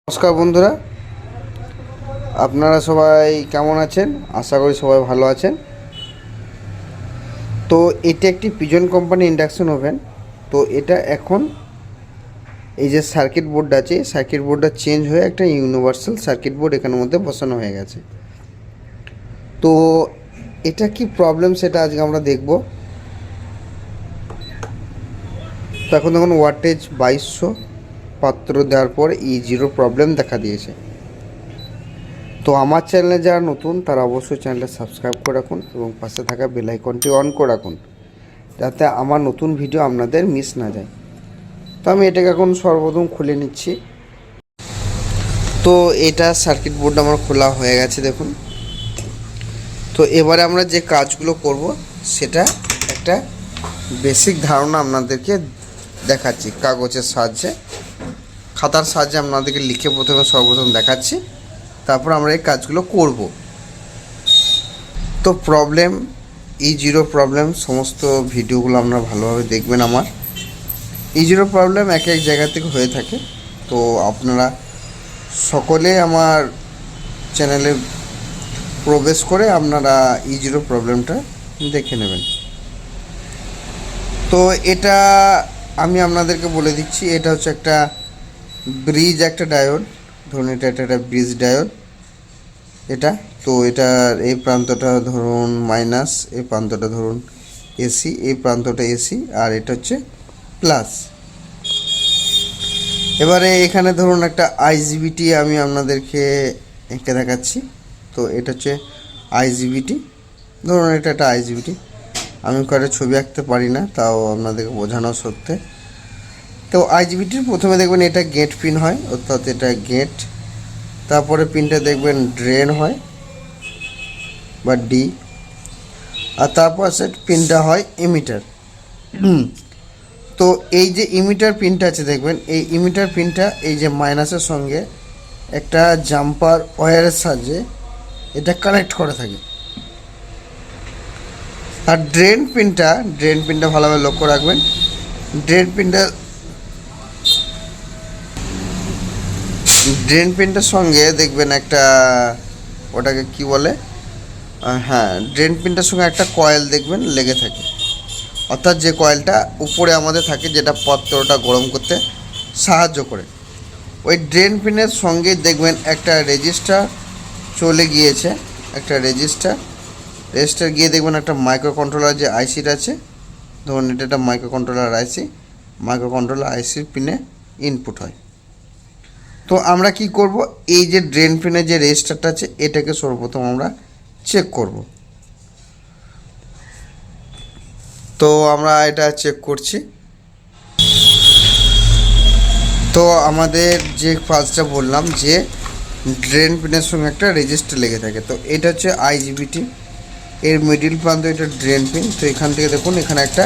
নমস্কার বন্ধুরা, আপনারা সবাই কেমন আছেন? আশা করি সবাই ভালো আছেন। তো এটা একটি পিজন কোম্পানি ইন্ডাকশন ওভেন। তো এটা এখন এই যে সার্কিট বোর্ডটা আছে, সার্কিট বোর্ডটা চেঞ্জ হয়ে একটা ইউনিভার্সাল সার্কিট বোর্ড এখানের মধ্যে বসানো হয়ে গেছে। তো এটা কি প্রবলেম সেটা আজকে আমরা দেখব। তো এখন দেখুন ওয়াটেজ 2200, পাত্র দেওয়ার পর জিরো প্রবলেম দেখা দিয়েছে। তো আমার চ্যানেলে যারা নতুন তারা অবশ্যই চ্যানেলটা সাবস্ক্রাইব করে রাখুন এবং পাশে থাকা বেল আইকনটি অন করে রাখুন, যাতে আমার নতুন ভিডিও আপনাদের মিস না যায়। তো আমি এটাকে এখন সর্বপ্রথম খুলে নিচ্ছি। তো এটা সার্কিট বোর্ড আমার খোলা হয়ে গেছে দেখুন। তো এবারে আমরা যে কাজগুলো করব সেটা একটা বেসিক ধারণা আপনাদেরকে দেখাচ্ছি। কাগজের সাহায্যে, খাতার সাহায্যে আপনাদেরকে লিখে সর্বপ্রথম দেখাচ্ছি, তারপর আমরা এই কাজগুলো করব। তো প্রবলেম, জিরো প্রবলেম সমস্ত ভিডিওগুলো আপনারা ভালোভাবে দেখবেন। আমার জিরো প্রবলেম এক এক জায়গা থেকে হয়ে থাকে। তো আপনারা সকলে আমার চ্যানেলে প্রবেশ করে আপনারা জিরো প্রবলেমটা দেখে নেবেন। তো এটা আমি আপনাদেরকে বলে দিচ্ছি, এটা হচ্ছে একটা ব্রিজ, একটা ডায়োড। ধরুন এটা একটা ব্রিজ ডায়োড এটা। তো এটার এই প্রান্তটা ধরুন মাইনাস, এই প্রান্তটা ধরুন এসি, এই প্রান্তটা এসি, আর এটা হচ্ছে প্লাস। এবারে এখানে ধরুন একটা আইজিবিটি আমি আপনাদেরকে এঁকে দেখাচ্ছি। তো এটা হচ্ছে আইজিবিটি, ধরুন এটা একটা আইজিবিটি। আমি কারো ছবি আঁকতে পারি না, তাও আপনাদেরকে বোঝানোর সত্ত্বে। তো আইজিবিটির প্রথমে দেখবেন এটা গেট পিন হয়, অর্থাৎ এটা গেট। তারপরে পিনটা দেখবেন ড্রেন হয় বা ডি, আর তারপর সেট পিনটা হয় ইমিটার। তো এই যে ইমিটার পিনটা আছে দেখবেন, এই ইমিটার পিনটা এই যে মাইনাসের সঙ্গে একটা জাম্পার ওয়্যারের সাহায্যে এটা কানেক্ট করে থাকে। আর ড্রেন পিনটা ভালোভাবে লক্ষ্য রাখবেন। ড্রেন পিনটার সঙ্গে দেখবেন একটা, ওটাকে কি বলে, হ্যাঁ, ড্রেন পিনটার সঙ্গে একটা কয়েল দেখবেন লেগে থাকে, অর্থাৎ যে কয়েলটা উপরে আমাদের থাকে, যেটা পত্রটা গরম করতে সাহায্য করে। ওই ড্রেন পিনের সঙ্গে দেখবেন একটা রেজিস্টার চলে গিয়েছে, একটা রেজিস্টার গিয়ে দেখবেন একটা মাইক্রো কন্ট্রোলার যে আইসিটা আছে, ধরুন এটা একটা মাইক্রো কন্ট্রোলার আইসির পিনে ইনপুট হয়। তো আমরা কি করব, এই যে ড্রেন পিনের যে রেজিস্টারটা আছে এটাকে সর্বপ্রথম আমরা চেক করব। তো আমরা এটা চেক করছি। তো আমাদের যে কাজটা বললাম যে ড্রেন পিনের সঙ্গে একটা রেজিস্টার লেগে থাকে, তো এটা হচ্ছে আইজিবিটি, এর মিডিল প্রান্ত এটা ড্রেন পিন। তো এখান থেকে দেখুন এখানে একটা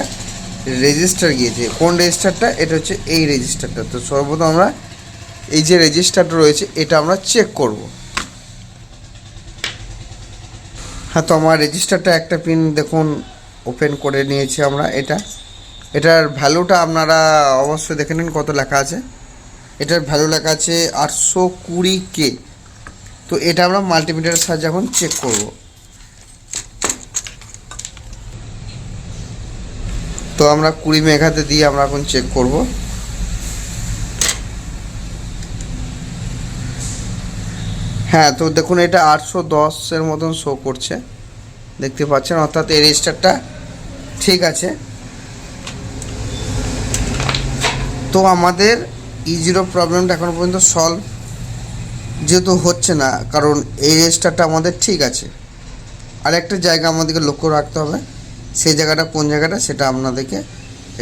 রেজিস্টার গিয়েছে। কোন রেজিস্টারটা? এটা হচ্ছে এই রেজিস্টারটা। তো সর্বপ্রথম আমরা এই যে রেজিস্টারটা রয়েছে এটা আমরা চেক করব। হ্যাঁ, তো আমার রেজিস্টারটা একটা পিন দেখুন ওপেন করে নিয়েছি আমরা। এটার ভ্যালুটা আপনারা অবশ্যই দেখে নিন কত লেখা আছে। এটার ভ্যালু লেখা আছে 820K। তো এটা আমরা মাল্টিমিটারের সাহায্যে এখন চেক করব। তো আমরা 20 মেগাতে দিয়ে আমরা এখন চেক করব। হ্যাঁ, তো দেখুন এটা 810-এর মতন শো করছে, দেখতে পাচ্ছেন, অর্থাৎ এই রেজিস্টারটা ঠিক আছে। তো আমাদের জিরো প্রবলেমটা এখনও পর্যন্ত সলভ যেহেতু হচ্ছে না, কারণ এই রেজিস্টারটা আমাদের ঠিক আছে। আর একটা জায়গা আমাদেরকে লক্ষ্য রাখতে হবে, সেই জায়গাটা কোন জায়গাটা সেটা আপনাদেরকে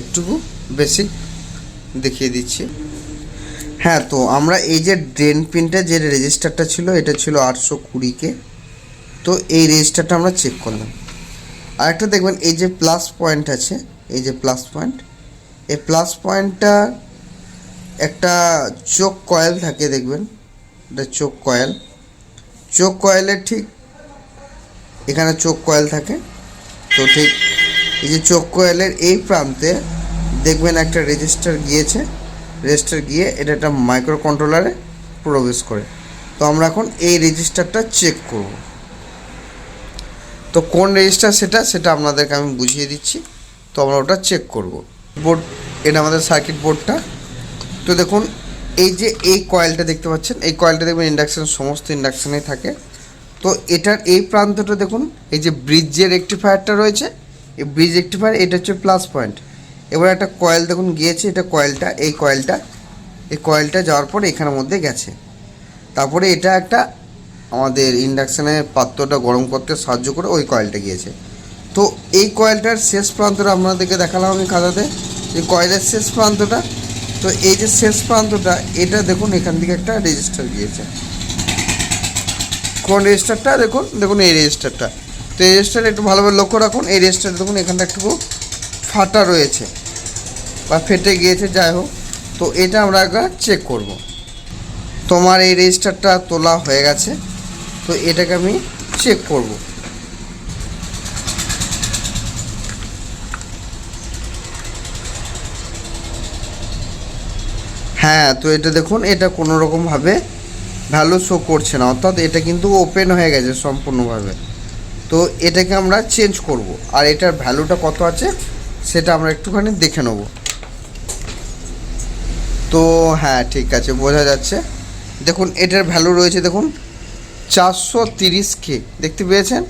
একটুকু বেসিক দেখিয়ে দিচ্ছি। হ্যাঁ, তো আমরা এই যে ড্রেন পিনটা যে রেজিস্টারটা ছিল এটা ছিল 820K। তো এই রেজিস্টারটা আমরা চেক করলাম। আর একটা দেখবেন এই যে প্লাস পয়েন্ট আছে, এই যে প্লাস পয়েন্ট, এই প্লাস পয়েন্টটা একটা চোখ কয়েল থাকে দেখবেন, এটা চোখ কয়েলের ঠিক এখানে চোখ কয়েল থাকে। তো ঠিক এই যে চোখ কয়েলের এই প্রান্তে দেখবেন একটা রেজিস্টার গিয়ে এটা একটা মাইক্রো কন্ট্রোলারে প্রবেশ করে। তো আমরা এখন এই রেজিস্টারটা চেক করব। তো কোন রেজিস্টার সেটা আপনাদেরকে আমি বুঝিয়ে দিচ্ছি। তো আমরা ওটা চেক করব। বোর্ড, এটা আমাদের সার্কিট বোর্ডটা। তো দেখুন এই যে এই কয়েলটা দেখতে পাচ্ছেন, এই কয়েলটা দেখবেন ইন্ডাকশান, সমস্ত ইন্ডাকশানেই থাকে। তো এটার এই প্রান্তটা দেখুন, এই যে ব্রিজের রেকটিফায়ারটা রয়েছে, এই ব্রিজ রেকটিফায়ার, এটা হচ্ছে প্লাস পয়েন্ট। এবার একটা কয়েল দেখুন গিয়েছে, এটা কয়েলটা, এই কয়েলটা যাওয়ার পরে এখানের মধ্যে গেছে। তারপরে এটা একটা আমাদের ইন্ডাকশানের পাত্রটা গরম করতে সাহায্য করে ওই কয়েলটা গিয়েছে। তো এই কয়েলটার শেষ প্রান্তটা আপনাদেরকে দেখালাম আমি খাতাতে, এই কয়েলের শেষ প্রান্তটা। তো এই যে শেষ প্রান্তটা, এটা দেখুন এখান থেকে একটা রেজিস্টার গিয়েছে। কোন রেজিস্টারটা? দেখুন এই রেজিস্টারটা। তো এই রেজিস্টারটা একটু ভালোভাবে লক্ষ্য রাখুন। এই রেজিস্টারটা দেখুন এখানটা একটু ফাটা রয়েছে বা ফেটে গিয়েছে, যাই হোক। তো এটা আমরা একবার চেক করব। তোমার এই রেজিস্টারটা তোলা হয়ে গেছে, তো এটাকে আমি চেক করব। হ্যাঁ, তো এটা দেখুন, এটা কোনো রকমভাবে ভ্যালু শো করছে না, অর্থাৎ এটা কিন্তু ওপেন হয়ে গেছে সম্পূর্ণভাবে। তো এটাকে আমরা চেঞ্জ করব, আর এটার ভ্যালুটা কত আছে সেটা আমরা একটুখানি দেখে নেব। তো হ্যাঁ, ঠিক আছে, বোঝা যাচ্ছে। দেখুন এটার ভ্যালু রয়েছে, দেখুন 430K, দেখতে পেয়েছেন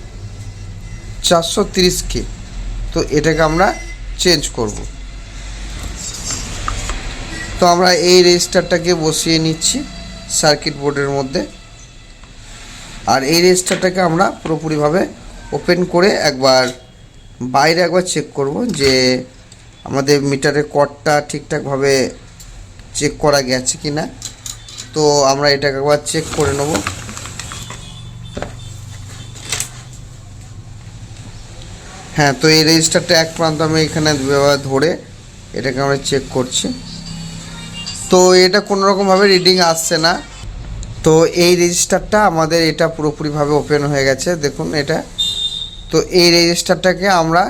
430K। তো এটাকে আমরা চেঞ্জ করব। তো আমরা এই রেজিস্টারটাকে বসিয়ে নিচ্ছি সার্কিট বোর্ডের মধ্যে, আর এই রেজিস্টারটাকে আমরা পুরোপুরিভাবে ওপেন করে বাইরে একবার চেক করব যে আমাদের মিটারের কর্ডটা ঠিকঠাকভাবে চেক করা গেছে কি না। তো আমরা এটাকে একবার চেক করে নেব। হ্যাঁ, তো এই রেজিস্টারটা এক প্রান্ত আমি এখানে ধরে এটাকে আমরা চেক করছি। তো এটা কোনোরকমভাবে রিডিং আসছে না। তো এই রেজিস্টারটা আমাদের এটা পুরোপুরিভাবে ওপেন হয়ে গেছে, দেখুন এটা। তো এই রেজিস্টারটাকে আমরা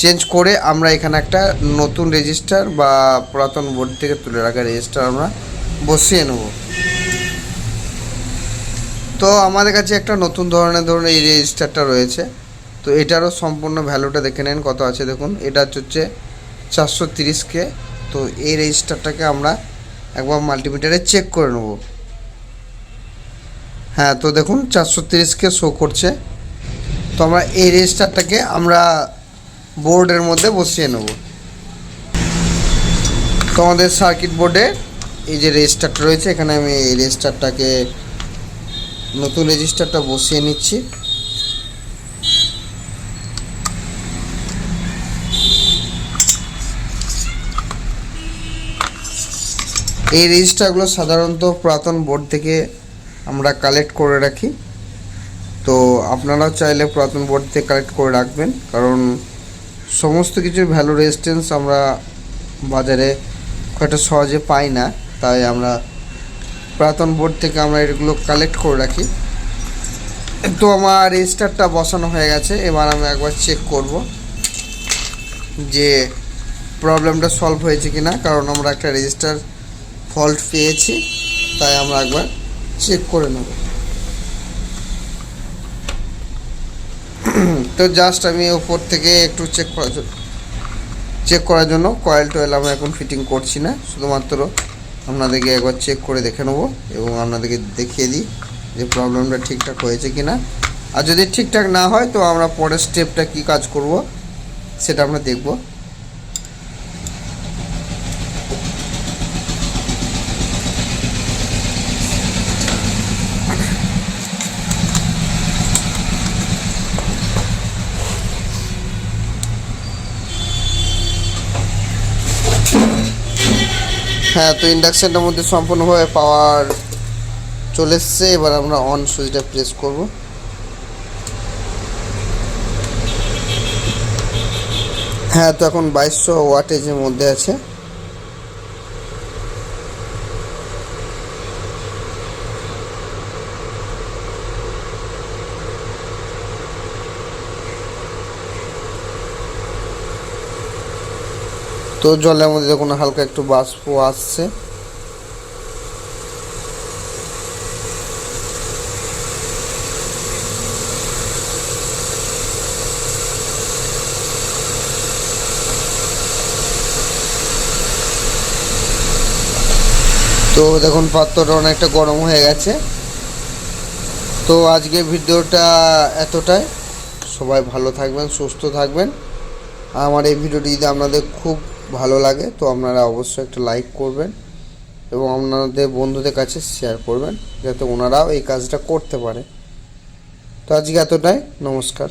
চেঞ্জ করে আমরা এখানে একটা নতুন রেজিস্টার বা পুরাতন বোর্ড থেকে তুলে রাখা রেজিস্টার আমরা বসিয়ে নেব। তো আমাদের কাছে একটা নতুন ধরনের এই রেজিস্টারটা রয়েছে। তো এটারও সম্পূর্ণ ভ্যালুটা দেখে নেন কত আছে। দেখুন এটা হচ্ছে 430K। তো এই রেজিস্টারটাকে আমরা একবার মাল্টিমিটারে চেক করে নেব। হ্যাঁ, তো দেখুন 430K শো করছে। তো আমরা এই রেজিস্টারটাকে আমরা বোর্ডের মধ্যে বসিয়ে নেব। তো আমাদের সার্কিট বোর্ডে এই যে রেজিস্টারটা রয়েছে, এখানে আমি এই রেজিস্টারটাকে, নতুন রেজিস্টারটা বসিয়ে নিচ্ছি। এই রেজিস্টারগুলো সাধারণত পুরাতন বোর্ড থেকে আমরা কালেক্ট করে রাখি। তো আপনারাও চাইলে পুরাতন বোর্ড থেকে কালেক্ট করে রাখবেন, কারণ সমস্ত কিছুর ভ্যালু রেজিস্ট্যান্স আমরা বাজারে খুব একটা সহজে পাই না, তাই আমরা পুরাতন বোর্ড থেকে আমরা এগুলো কালেক্ট করে রাখি। তো আমার রেজিস্টারটা বসানো হয়ে গেছে। এবার আমি একবার চেক করব যে প্রবলেমটা সলভ হয়েছে কি না, কারণ আমরা একটা রেজিস্টার ফল্ট পেয়েছি, তাই আমরা একবার চেক করে নেব। তো জাস্ট আমি ওপর থেকে একটু চেক করার জন্য কয়েল টয়েল আমরা এখন ফিটিং করছি না, শুধুমাত্র আপনাদেরকে একবার চেক করে দেখে নেব এবং আপনাদেরকে দেখিয়ে দিই যে প্রবলেমটা ঠিকঠাক হয়েছে কি না। আর যদি ঠিকঠাক না হয় তো আমরা পরের স্টেপটা কী কাজ করব সেটা আমরা দেখব। হ্যাঁ, তো ইন্ডাকশানটার মধ্যে সম্পূর্ণভাবে পাওয়ার চলে এসছে। এবার আমরা অন সুইচটা প্রেস করব। হ্যাঁ, তো এখন 2200 ওয়াটেজের মধ্যে আছে। তো জলের মধ্যে দেখুন হালকা একটু বাষ্প আসছে। তো দেখুন পাত্রটা অনেকটা গরম হয়ে গেছে। তো আজকে ভিডিওটা এতটাই। সবাই ভালো থাকবেন, সুস্থ থাকবেন। আমার এই ভিডিওটি যদি আপনাদের খুব ভালো লাগে তো আপনারা অবশ্যই একটা লাইক করবেন এবং আপনাদের বন্ধুদের কাছে শেয়ার করবেন যাতে ওনারাও এই কাজটা করতে পারে। তো আজকে এতটাই, নমস্কার।